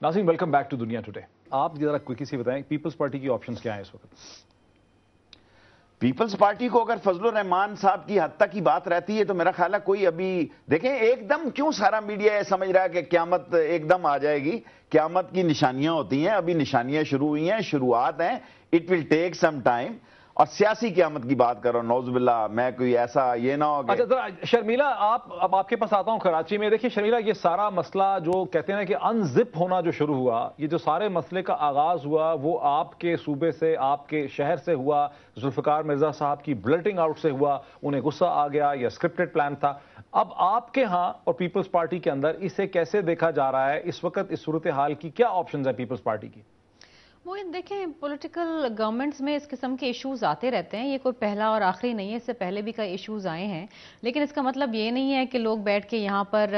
नाज़रीन, welcome back to दुनिया today. आप जरा क्विकली सी बताएं, पीपल्स पार्टी की ऑप्शंस क्या हैं इस वक्त? पीपल्स पार्टी को अगर फजलुर रहमान साहब की हद तक की बात रहती है तो मेरा ख्याल है कोई अभी देखें, एकदम क्यों सारा मीडिया ये समझ रहा है कि क़यामत एकदम आ जाएगी। क़यामत की निशानियां होती हैं, अभी निशानियां शुरू हुई हैं, शुरुआत हैं, it will take some time. और सियासी क़यामत की बात करो, नौजुबिल्लाह, मैं कोई ऐसा ये ना हो। अच्छा जरा शर्मिला, अब आपके पास आता हूं कराची में। देखिए शर्मिला, ये सारा मसला जो कहते हैं ना कि अनजिप होना जो शुरू हुआ, ये जो सारे मसले का आगाज हुआ वो आपके सूबे से, आपके शहर से हुआ। जुल्फिकार मिर्जा साहब की ब्लर्टिंग आउट से हुआ, उन्हें गुस्सा आ गया, या स्क्रिप्टेड प्लान था। अब आपके यहाँ और पीपल्स पार्टी के अंदर इसे कैसे देखा जा रहा है इस वक्त, इस सूरत हाल की क्या ऑप्शन है पीपल्स पार्टी की? मोइन, देखें, पॉलिटिकल गवर्नमेंट्स में इस किस्म के इश्यूज आते रहते हैं। ये कोई पहला और आखिरी नहीं है, इससे पहले भी कई इश्यूज आए हैं। लेकिन इसका मतलब ये नहीं है कि लोग बैठ के यहाँ पर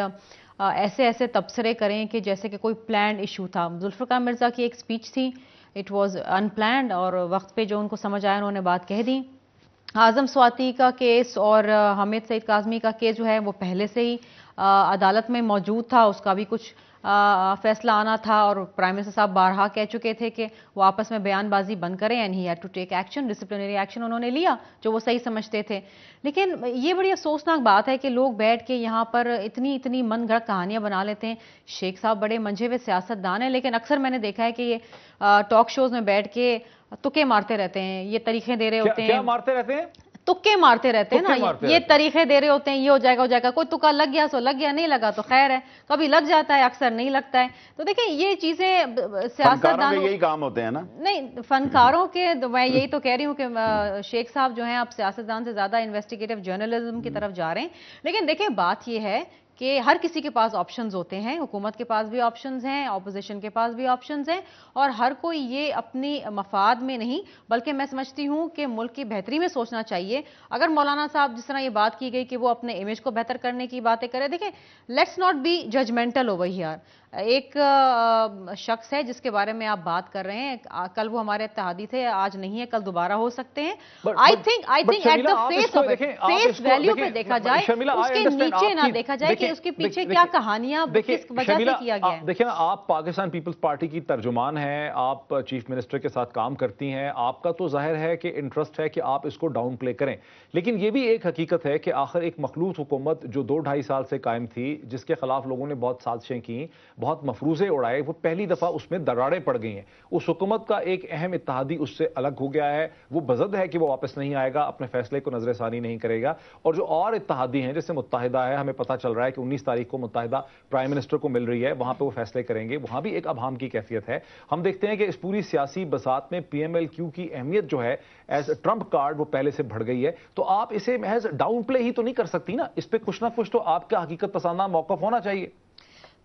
ऐसे ऐसे तबसरे करें कि जैसे कि कोई प्लान इशू था। जुल्फिकार मिर्जा की एक स्पीच थी, इट वाज अनप्लान्ड, और वक्त पे जो उनको समझ आया उन्होंने बात कह दी। आजम स्वाति का केस और हामिद सईद काज़मी का केस जो है वो पहले से ही अदालत में मौजूद था, उसका भी कुछ फैसला आना था, और प्राइम मिनिस्टर साहब बारहा कह चुके थे कि वो आपस में बयानबाजी बंद करें, and he had to take action. Disciplinary action उन्होंने लिया जो वो सही समझते थे। लेकिन ये बड़ी अफसोसनाक बात है कि लोग बैठ के यहाँ पर इतनी इतनी मनगढ़ंत कहानियां बना लेते हैं। शेख साहब बड़े मंझे हुए सियासतदान हैं, लेकिन अक्सर मैंने देखा है कि ये टॉक शोज में बैठ के तुक्के मारते रहते हैं, ये तरीके दे रहे होते हैं। क्या मारते रहते हैं? तुक्के मारते रहते हैं ना, ये तरीके दे रहे होते हैं, ये हो जाएगा हो जाएगा, कोई तुक्का लग गया सो लग गया, नहीं लगा तो खैर है, कभी लग जाता है, अक्सर नहीं लगता है। तो देखिए ये चीजें सियासतदानों के यही काम होते हैं ना। नहीं, फनकारों के, मैं यही तो कह रही हूँ कि शेख साहब जो हैं आप सियासतदान से ज्यादा इन्वेस्टिगेटिव जर्नलिज्म की तरफ जा रहे हैं। लेकिन देखिए बात ये है कि हर किसी के पास ऑप्शंस होते हैं, हुकूमत के पास भी ऑप्शंस हैं, ऑपोजिशन के पास भी ऑप्शंस हैं, और हर कोई ये अपनी मफाद में नहीं बल्कि मैं समझती हूँ कि मुल्क की बेहतरी में सोचना चाहिए। अगर मौलाना साहब जिस तरह ये बात की गई कि वो अपने इमेज को बेहतर करने की बातें करें, देखिए let's not be judgemental over here. एक शख्स है जिसके बारे में आप बात कर रहे हैं, कल वो हमारे इत्तेहादी थे, आज नहीं है, कल दोबारा हो सकते हैं। I think at the face value पे देखा जाए, उसके नीचे ना देखा जाए कि उसके पीछे क्या कहानियां किस वजह से किया गया है। देखिए ना, आप पाकिस्तान पीपल्स पार्टी की तर्जुमान हैं, आप चीफ मिनिस्टर के साथ काम करती हैं, आपका तो जाहिर है कि इंटरेस्ट है कि आप इसको डाउन प्ले करें। लेकिन यह भी एक हकीकत है कि आखिर एक मखलूत हुकूमत जो 2-2.5 साल से कायम थी, जिसके खिलाफ लोगों ने बहुत साजिशें की, बहुत मफरूजे उड़ाए, वो पहली दफा उसमें दरारें पड़ गई हैं। उस हुकूमत का एक अहम इत्तेहादी उससे अलग हो गया है, वो बज़द है कि वो वापस नहीं आएगा, अपने फैसले को नजरसानी नहीं करेगा। और जो और इत्तेहादी हैं जैसे मुत्तहिदा है, हमें पता चल रहा है कि 19 तारीख को मुत्तहिदा प्राइम मिनिस्टर को मिल रही है, वहां पे वो फैसले करेंगे, वहां भी एक अभाम की कैफियत है। हम देखते हैं कि इस पूरी सियासी बसात में PMLQ की अहमियत जो है एज ट्रम्प कार्ड वो पहले से बढ़ गई है। तो आप इसे महज डाउन प्ले ही तो नहीं कर सकती ना, इस पे कुछ ना कुछ तो आपका हकीकत पसंदा मौक़िफ़ होना चाहिए।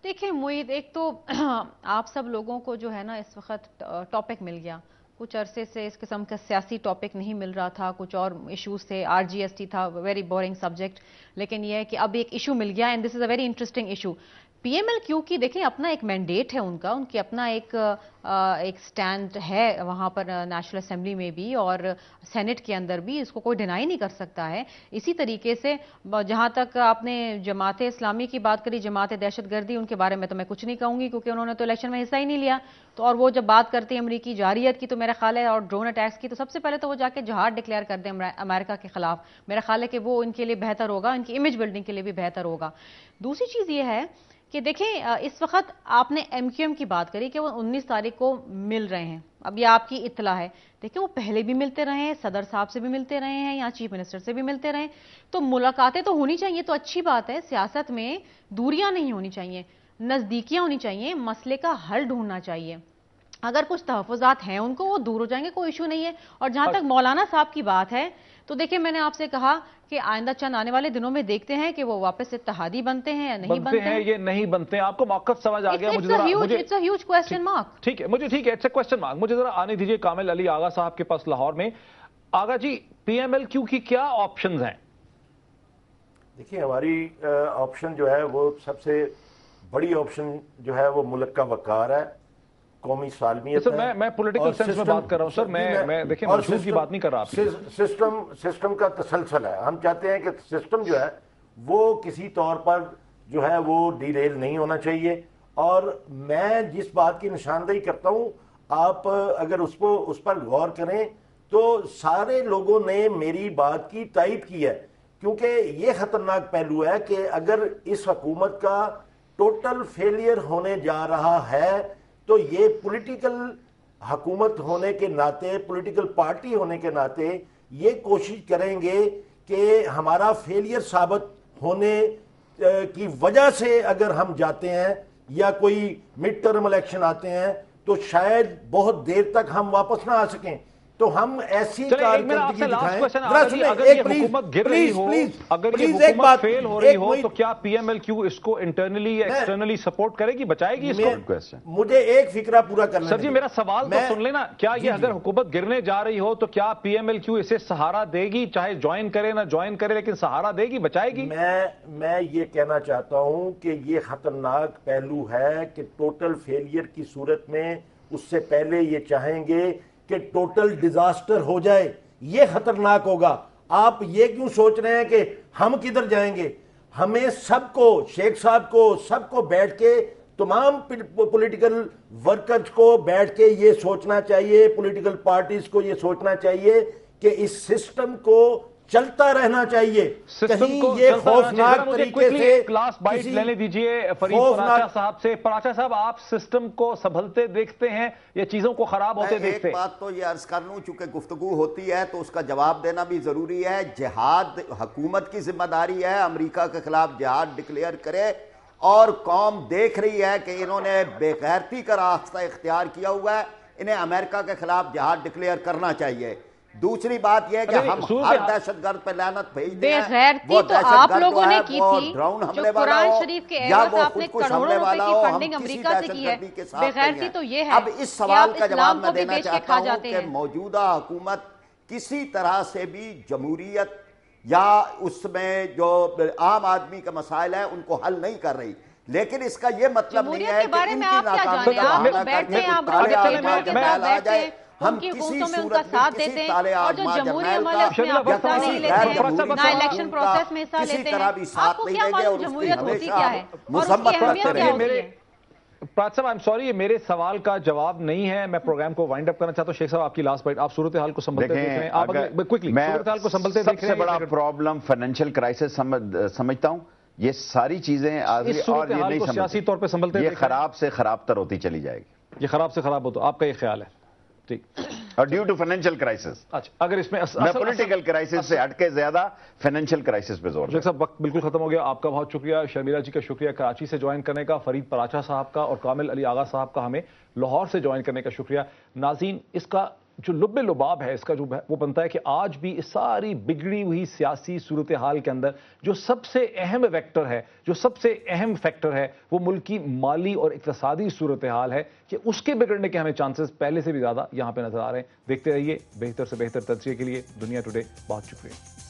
देखिए मुईद, एक तो आप सब लोगों को जो है ना इस वक्त टॉपिक मिल गया, कुछ अरसे से इस किस्म का सियासी टॉपिक नहीं मिल रहा था, कुछ और इश्यूज थे, RGST था, वेरी बोरिंग सब्जेक्ट, लेकिन यह है कि अब एक इशू मिल गया, and this is a very interesting issue. PMLQ की देखें अपना एक मैंडेट है, उनकी अपना एक स्टैंड है वहाँ पर नेशनल असेंबली में भी और सेनेट के अंदर भी, इसको कोई डिनाई नहीं कर सकता है। इसी तरीके से जहाँ तक आपने जमात इस्लामी की बात करी, जमात दहशतगर्दी, उनके बारे में तो मैं कुछ नहीं कहूँगी क्योंकि उन्होंने तो इलेक्शन में हिस्सा ही नहीं लिया। तो और वो जब बात करती है अमरीकी जारियत की तो मेरा ख्याल है, और ड्रोन अटैक्स की, तो सबसे पहले तो वो जाके जहाद डिक्लेयर कर दें अमेरिका के खिलाफ। मेरा ख्याल है कि वो इनके लिए बेहतर होगा, इनकी इमेज बिल्डिंग के लिए भी बेहतर होगा। दूसरी चीज़ ये है कि देखें इस वक्त आपने MQM की बात करी कि वो 19 तारीख को मिल रहे हैं, अब ये आपकी इत्तला है। देखिए वो पहले भी मिलते रहे हैं, सदर साहब से भी मिलते रहे हैं, यहाँ चीफ मिनिस्टर से भी मिलते रहे, तो मुलाकातें तो होनी चाहिए, तो अच्छी बात है। सियासत में दूरियां नहीं होनी चाहिए, नज़दीकियां होनी चाहिए, मसले का हल ढूंढना चाहिए। अगर कुछ तहफ़्फ़ुज़ात हैं उनको, वो दूर हो जाएंगे, कोई इशू नहीं है। और जहां तक मौलाना साहब की बात है, तो देखिए मैंने आपसे कहा कि आइंदा चंद आने वाले दिनों में देखते हैं कि वो वापस इत्तेहादी बनते हैं या नहीं बनते हैं। ये नहीं बनते हैं, आपको मौक़िफ़ समझ आ गया? It's a huge question mark. ठीक है, मुझे ठीक है, इट्स अ क्वेश्चन मार्क। मुझे जरा आने दीजिए कामिल अली आगा साहब के पास लाहौर में। आगा जी, PMLQ की क्या ऑप्शंस हैं? देखिए हमारी ऑप्शन जो है वो सबसे बड़ी ऑप्शन जो है वो मुल्क का वकार है, कौमी सालमियत है। मैं पॉलिटिकल सेंस में बात कर रहा हूं सर, मैं देखिए मशहूर की बात नहीं कर रहा। सिस्टम का तसलसल है। हम चाहते हैं कि सिस्टम जो है वो किसी तौर पर जो है वो डीरेल नहीं होना चाहिए, اور میں جس بات کی نشاندہی کرتا ہوں، آپ اگر اس پر غور کریں تو سارے لوگوں نے میری بات کی تائید کی ہے، کیونکہ یہ خطرناک پہلو ہے کہ اگر اس حکومت کا ٹوٹل فیلئر ہونے جا رہا ہے تو یہ پولیٹیکل حکومت ہونے کے ناطے، پولیٹیکل پارٹی ہونے کے ناطے یہ کوشش کریں گے کہ ہمارا فیلئر ثابت ہونے کی وجہ سے اگر ہم جاتے ہیں یا کوئی مڈ ٹرم الیکشن آتے ہیں تو شاید بہت دیر تک ہم واپس نہ آ سکیں، تو ہم ایسی کارکردگی دکھائیں۔ اگر یہ حکومت گر رہی ہو، اگر یہ حکومت فیل ہو رہی ہو تو کیا پی ایم ایل کیو اس کو انٹرنلی یا ایکسٹرنلی سپورٹ کرے گی، بچائے گی اس کو؟ مجھے ایک فکرہ پورا کرنا ہے سر جی، میرا سوال تو سن لینا، کیا یہ اگر حکومت گرنے جا رہی ہو تو کیا پی ایم ایل کیو اسے سہارا دے گی، چاہے جوائن کرے نہ جوائن کرے لیکن سہارا دے گی، بچائے گی؟ میں یہ کہنا چاہتا ہوں کہ یہ خطرناک پہلو ہے کہ ٹوٹل فیلئر کی صورت میں اس سے پہلے یہ چاہیں گے کہ ٹوٹل ڈیزاسٹر ہو جائے، یہ خطرناک ہوگا۔ آپ یہ کیوں سوچ رہے ہیں کہ ہم کدھر جائیں گے؟ ہمیں سب کو، شیخ صاحب کو، سب کو بیٹھ کے، تمام پولیٹیکل ورکرز کو بیٹھ کے یہ سوچنا چاہیے، پولیٹیکل پارٹیز کو یہ سوچنا چاہیے کہ اس سسٹم کو چلتا رہنا چاہیے، کہیں یہ خوفناک طریقے سے ایک لاسٹ بائٹ لینے دیجئے فرید پراچا صاحب سے۔ پراچا صاحب، آپ سسٹم کو سنبھلتے دیکھتے ہیں یا چیزوں کو خراب ہوتے دیکھتے ہیں؟ ایک بات تو یہ عرض کر لوں، چونکہ گفتگو ہوتی ہے تو اس کا جواب دینا بھی ضروری ہے۔ جہاد حکومت کی ذمہ داری ہے، امریکہ کے خلاف جہاد ڈکلیئر کرے، اور قوم دیکھ رہی ہے کہ انہوں نے بے غیرتی کا راستہ اختیار کیا ہوا ہے، انہیں امریکہ کے خلاف جہاد ڈکلیئر کرنا چاہیے۔ دوسری بات یہ ہے کہ ہم ہر دہشت گرد پہ لعنت بھیجتے ہیں، وہ دہشت گرد جو ہے وہ ڈرون حملے والا ہو یا وہ خودکش حملے والا ہو، ہم کسی دہشت گردی کے ساتھ نہیں ہیں۔ اب اس سوال کا جواب میں دینا چاہتا ہوں کہ موجودہ حکومت کسی طرح سے بھی جمہوریت یا اس میں جو عام آدمی کے مسائل ہیں ان کو حل نہیں کر رہی، لیکن اس کا یہ مطلب نہیں ہے کہ ان کی ناکامی کا بہانہ کرنے کو تالے آزما جرنیل آ جائے، ہم کسی صورت میں کسی تالے آزما جرنیل کا یا کسی غیر جمہوری قانون کا کسی طرح بھی ساتھ نہیں دیں گے، اور اس کی ہمیشہ مذمت کرتے رہیں گے۔ پراچا صاحب، I'm sorry، یہ میرے سوال کا جواب نہیں ہے، میں پروگرام کو وائنڈ اپ کرنا چاہتا ہوں۔ شیخ صاحب، آپ کی لاسٹ بائٹ، آپ صورتحال کو سنبھلتے دیکھ رہے ہیں، آپ کوئکلی صورتحال کو سنبھلتے دیکھ رہے ہیں۔ سب سے بڑا پرابلم فائنینشیل کرائسس سمجھتا ہوں، یہ ساری چیزیں اور یہ نہیں سیاسی طور پہ سنبھلتے، یہ خراب سے خراب تر ہوتی چلی جائے گی، یہ خراب سے خراب ہو تو آپ کا یہ خیال ہے؟ ٹھیک، اور ڈیو ٹو فائنینشیل کرائسس۔ اچھا، اگر اس میں پولیٹیکل کرائسس سے ہٹ کے زیادہ فائنینشیل کرائسس پہ زور۔ شیخ صاحب، وقت بالکل ختم ہو گیا، آپ کا بہت شکریہ، شرمیلا جی کا شکریہ کراچی سے جوائن کرنے کا، فرید پراچا صاحب کا اور کامل علی آغا صاحب کا ہمیں لاہور سے جوائن کرنے کا شکریہ۔ ناظرین، اس کا جو لب لباب ہے، اس کا جو وہ بنتا ہے کہ آج بھی اس ساری بگڑی ہوئی سیاسی صورتحال کے اندر جو سب سے اہم ویکٹر ہے، جو سب سے اہم فیکٹر ہے، وہ ملک کی مالی اور اقتصادی صورتحال ہے کہ اس کے بگڑنے کے ہمیں چانسز پہلے سے بھی زیادہ یہاں پہ نظر آ رہے ہیں۔ دیکھتے رہیے بہتر سے بہتر تجزیے کے لیے دنیا ٹوڈے۔ بہت شکریہ۔